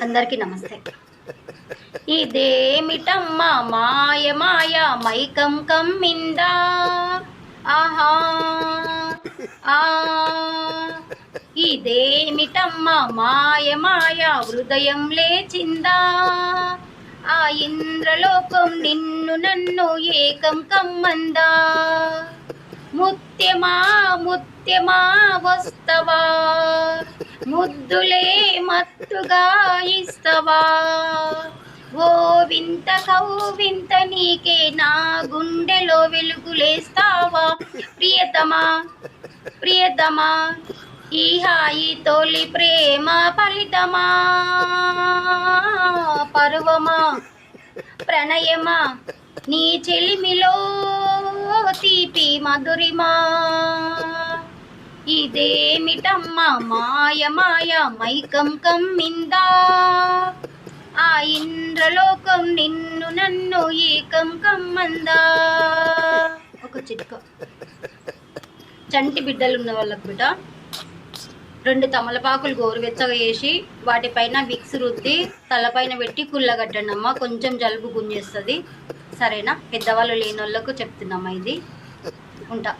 అందరికీ నమస్తే. ఇదేమిటమ్మ మాయ మాయ మైకం కమ్మిందా, ఆహా ఆ ఇదేమిటమ్మ మాయ మాయ హృదయం లేచిందా, ఆ ఇంద్రలోకం నిన్ను నన్ను ఏకం కమ్మందా. ముత్యమా ముత్యమా వస్తవా, ముద్దులే మత్తుగా ఇస్తవా, ఓ వింత కౌవింత నీకే నా గుండెలో వెలుగులేస్తావా. ప్రియతమా ప్రియతమా ఈ హాయి తొలి ప్రేమ ఫలితమా, పర్వమా ప్రణయమా నీ చెలిమిలో తీపి మధురిమా. ఇదేమిటమ్మ మాయ మాయ మైకం కమ్మిందా, ఆ ఇంద్రలోకం నిన్ను నన్ను ఏకం కమ్మందా. ఒక చిట్క, చంటి బిడ్డలు ఉన్న వాళ్ళకు బిడ్డ 2 తమలపాకులు గోరువెచ్చగా వేసి వాటిపైన విక్స్ రుద్ది తలపైన పెట్టి కుళ్ళగట్టండి అమ్మ, కొంచెం జలుబు గుంజేస్తుంది. సరేనా? పెద్దవాళ్ళు లేని వాళ్ళకు చెప్తున్నామ్మా ఇది. ఉంటా.